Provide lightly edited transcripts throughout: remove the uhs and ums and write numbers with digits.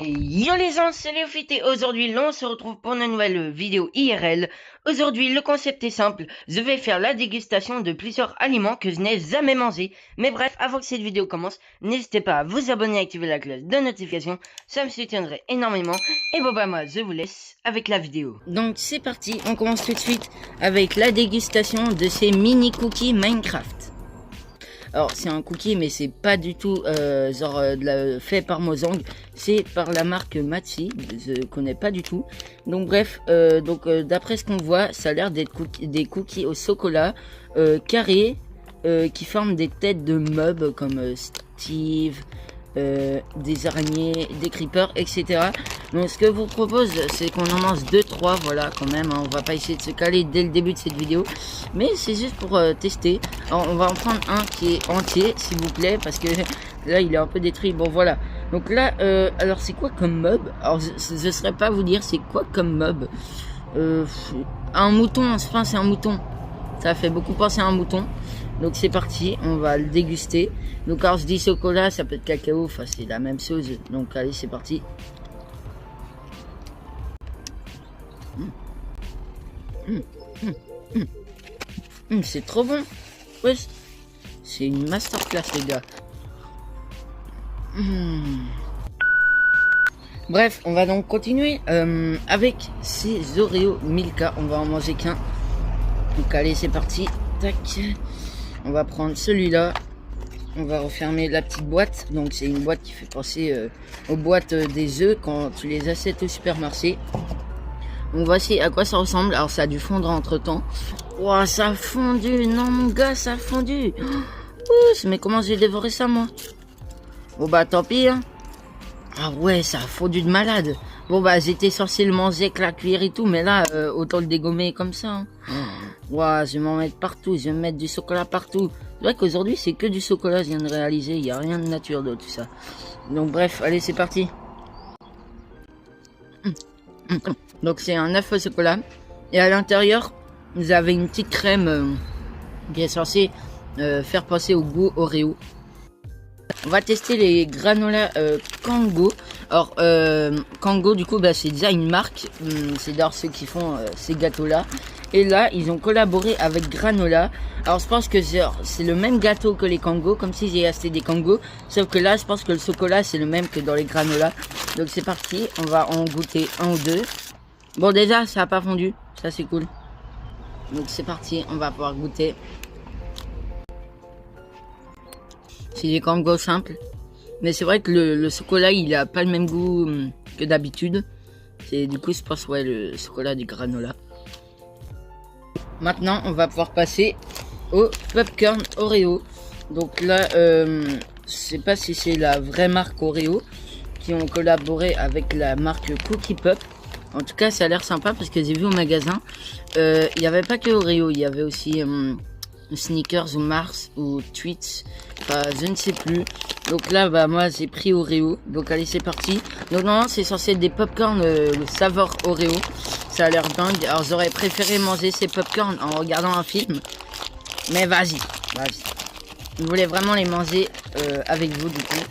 Yo les gens, c'est Léophite et aujourd'hui l'on se retrouve pour une nouvelle vidéo IRL. Aujourd'hui le concept est simple, je vais faire la dégustation de plusieurs aliments que je n'ai jamais mangés. Mais bref, avant que cette vidéo commence, n'hésitez pas à vous abonner et activer la cloche de notification, ça me soutiendrait énormément. Et bon bah moi je vous laisse avec la vidéo. Donc c'est parti, on commence tout de suite avec la dégustation de ces mini cookies Minecraft. Alors c'est un cookie mais c'est pas du tout fait par Mojang, c'est par la marque Matsi, je connais pas du tout. Donc bref, d'après ce qu'on voit, ça a l'air d'être des cookies au chocolat carrés qui forment des têtes de mobs comme Steve, des araignées, des creepers, etc. Donc ce que je vous propose, c'est qu'on en mange 2-3, voilà quand même, hein. On va pas essayer de se caler dès le début de cette vidéo, mais c'est juste pour tester. Alors on va en prendre un qui est entier, s'il vous plaît, parce que là il est un peu détruit. Bon voilà, donc là, alors c'est quoi comme mob? Alors je saurais pas vous dire c'est quoi comme mob. Un mouton, enfin c'est un mouton, ça fait beaucoup penser à un mouton. Donc c'est parti, on va le déguster. Donc alors je dis chocolat, ça peut être cacao, enfin c'est la même chose. Donc allez, c'est parti. C'est trop bon. Ouais, c'est une masterclass les gars. Bref, on va donc continuer avec ces Oreo Milka. On va en manger qu'un. Donc allez, c'est parti. Tac. On va prendre celui-là. On va refermer la petite boîte. Donc c'est une boîte qui fait penser aux boîtes des œufs quand tu les achètes au supermarché. Donc voici à quoi ça ressemble. Alors ça a dû fondre entre temps. Ouah, ça a fondu. Non mon gars, ça a fondu. Ouh, mais comment j'ai dévoré ça moi? Bon bah tant pis hein. Ah ouais, ça a fondu de malade. Bon bah j'étais censé le manger avec la cuillère et tout, mais là autant le dégommer comme ça. Hein. Ouah, je vais m'en mettre partout, je vais me mettre du chocolat partout. C'est vrai qu'aujourd'hui c'est que du chocolat, je viens de réaliser, il n'y a rien de nature de tout ça. Donc bref, allez c'est parti. Donc c'est un œuf au chocolat. Et à l'intérieur, vous avez une petite crème qui est censée faire passer au goût Oreo. On va tester les granola Kango. Alors Kango du coup bah, c'est déjà une marque, c'est d'ailleurs ceux qui font ces gâteaux là. Et là ils ont collaboré avec Granola. Alors je pense que c'est le même gâteau que les Kango, comme si j'ai acheté des Kango. Sauf que là je pense que le chocolat c'est le même que dans les granola. Donc c'est parti, on va en goûter un ou deux. Bon déjà ça a pas fondu, ça c'est cool. Donc c'est parti, on va pouvoir goûter. C'est des Kango simples. Mais c'est vrai que le chocolat, il a pas le même goût que d'habitude. C'est du coup, je pense, ouais, le chocolat du granola. Maintenant, on va pouvoir passer au popcorn Oreo. Donc là, je sais pas si c'est la vraie marque Oreo qui ont collaboré avec la marque Cookie Pop. En tout cas, ça a l'air sympa parce que j'ai vu au magasin, il n'y avait pas que Oreo, il y avait aussi Snickers ou Mars ou Tweets, enfin je ne sais plus. Donc là bah moi j'ai pris Oreo, donc allez c'est parti. Donc non c'est censé être des popcorn le saveur Oreo, ça a l'air dingue. Alors j'aurais préféré manger ces popcorn en regardant un film, mais vas-y. Je voulais vraiment les manger avec vous du coup.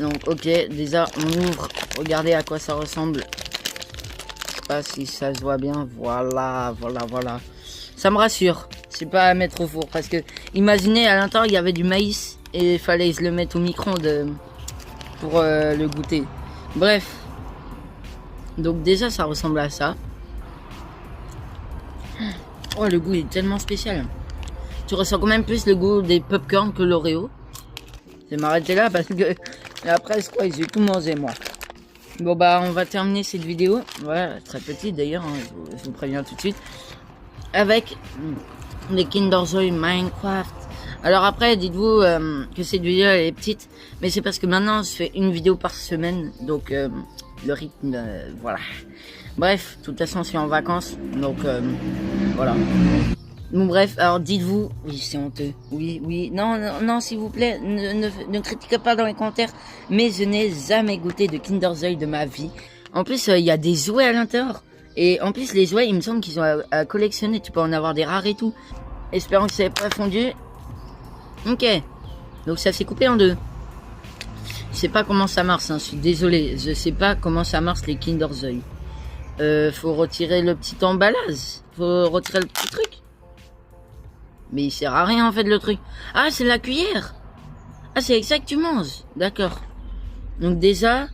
Donc ok, déjà on ouvre, regardez à quoi ça ressemble. Je sais pas si ça se voit bien, voilà. Ça me rassure. C'est pas à mettre au four parce que imaginez à l'intérieur il y avait du maïs et il fallait se le mettre au micro-ondes pour le goûter. Bref, donc déjà ça ressemble à ça. Oh le goût est tellement spécial. Tu ressens quand même plus le goût des popcorn que l'Oreo. Je vais m'arrêter là parce que après je crois que j'ai tout mangé moi. Bon bah on va terminer cette vidéo. Ouais, très petite d'ailleurs, hein, je vous préviens tout de suite. Avec les Kinder Joy Minecraft. Alors après dites-vous que cette vidéo elle est petite, mais c'est parce que maintenant je fais une vidéo par semaine, donc le rythme voilà. Bref, de toute façon je suis en vacances, donc voilà. Bon bref, alors dites-vous, oui c'est honteux, oui, non s'il vous plaît, ne critiquez pas dans les commentaires, mais je n'ai jamais goûté de Kinder Joy de ma vie. En plus il y a des jouets à l'intérieur. Et en plus les jouets il me semble qu'ils sont à collectionner, tu peux en avoir des rares et tout. Espérons que ça n'ait pas fondu. Ok, donc ça s'est coupé en deux. sais pas comment ça marche, hein, je suis désolé. Je sais pas comment ça marche les Kinder Joy. Faut retirer le petit emballage. Faut retirer le petit truc. Mais il sert à rien en fait le truc. Ah, c'est la cuillère. Ah, c'est ça que tu manges. D'accord. Donc déjà...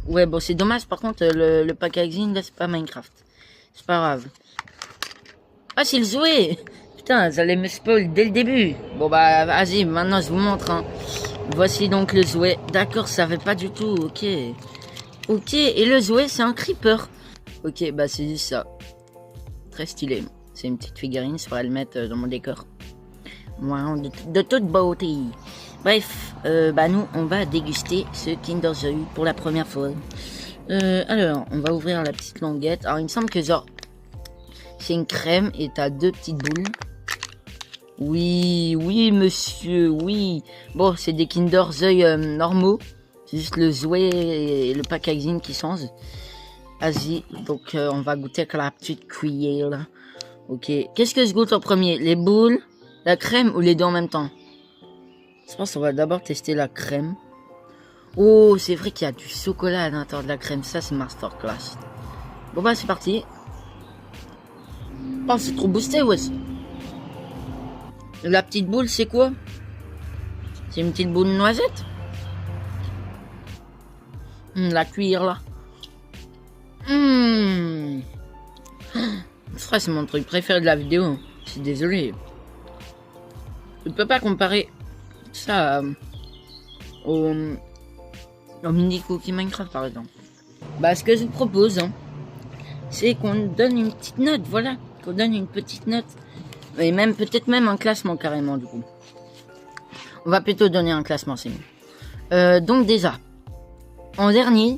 Ouais, bon, c'est dommage. Par contre, le packaging, là, c'est pas Minecraft. C'est pas grave. Ah, c'est le jouet. Putain, vous allez me spoil dès le début. Bon, bah, vas-y, maintenant, je vous montre, hein. Voici donc le jouet. D'accord, ça fait pas du tout. Ok. Ok, et le jouet, c'est un creeper. Ok, bah, c'est juste ça. Très stylé. C'est une petite figurine, je pourrais le mettre dans mon décor. Wow, de toute beauté. Bref, bah nous, on va déguster ce Kinder Joy pour la première fois. Alors, on va ouvrir la petite languette. Alors, il me semble que genre, c'est une crème et t'as 2 petites boules. Oui, oui, monsieur, oui. Bon, c'est des Kinder Joy normaux. C'est juste le jouet et le packaging qui changent. Vas-y, donc on va goûter avec la petite cuillère, là. Ok, qu'est-ce que je goûte en premier? Les boules, la crème ou les deux en même temps? Je pense qu'on va d'abord tester la crème. Oh, c'est vrai qu'il y a du chocolat à l'intérieur de la crème. Ça, c'est masterclass. Bon, bah, c'est parti. Oh, c'est trop boosté, ouais. La petite boule, c'est quoi? C'est une petite boule de noisette? La cuillère, là. Ça, c'est mon truc préféré de la vidéo. Je suis désolé. Je peux pas comparer ça au mini cookie Minecraft par exemple. Bah ce que je vous propose, hein, c'est qu'on donne une petite note, voilà, qu'on donne une petite note et même peut-être même un classement carrément du coup. On va plutôt donner un classement, c'est mieux. Donc déjà, en dernier,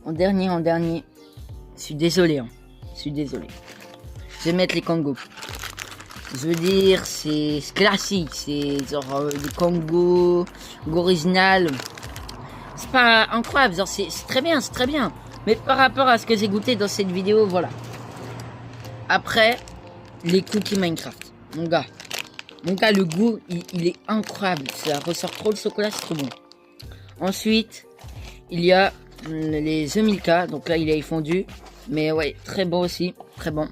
je suis désolé, hein, je suis désolé. Je vais mettre les Kangos. Je veux dire, c'est classique, c'est genre du Congo, original. C'est pas incroyable, genre c'est très bien, c'est très bien. Mais par rapport à ce que j'ai goûté dans cette vidéo, voilà. Après, les cookies Minecraft. Mon gars, le goût, il est incroyable. Ça ressort trop le chocolat, c'est trop bon. Ensuite, il y a les œufs Milka. Donc là, il est fondu. Mais ouais, très bon aussi, très bon.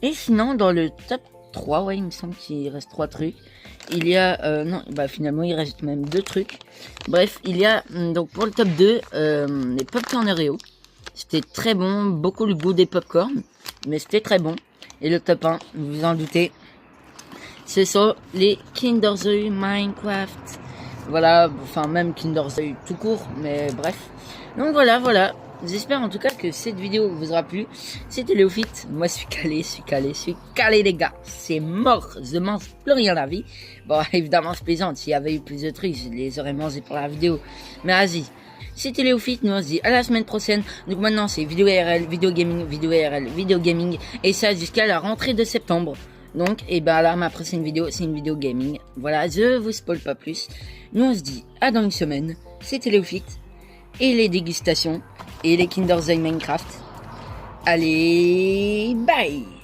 Et sinon, dans le top 3, ouais, il me semble qu'il reste 3 trucs. Il y a, non, bah finalement il reste même 2 trucs. Bref, il y a, donc pour le top 2, les popcorn Oreo. C'était très bon, beaucoup le goût des popcorn, mais c'était très bon. Et le top 1, vous vous en doutez, ce sont les Kinder Joy Minecraft. Voilà, enfin même Kinder Joy tout court, mais bref. Donc voilà. J'espère en tout cas que cette vidéo vous aura plu. C'était Léofite. Moi, je suis calé les gars. C'est mort. Je mange plus rien à la vie. Bon, évidemment, je plaisante. S'il y avait eu plus de trucs, je les aurais mangés pour la vidéo. Mais vas-y. C'était Léofite. Nous, on se dit à la semaine prochaine. Donc maintenant, c'est vidéo IRL, vidéo gaming, vidéo IRL, vidéo gaming. Et ça jusqu'à la rentrée de septembre. Donc, et ben là, ma prochaine vidéo, c'est une vidéo gaming. Voilà, je vous spoil pas plus. Nous, on se dit à dans une semaine. C'était Léofite. Et les dégustations et les Kinder Joy Minecraft. Allez, bye!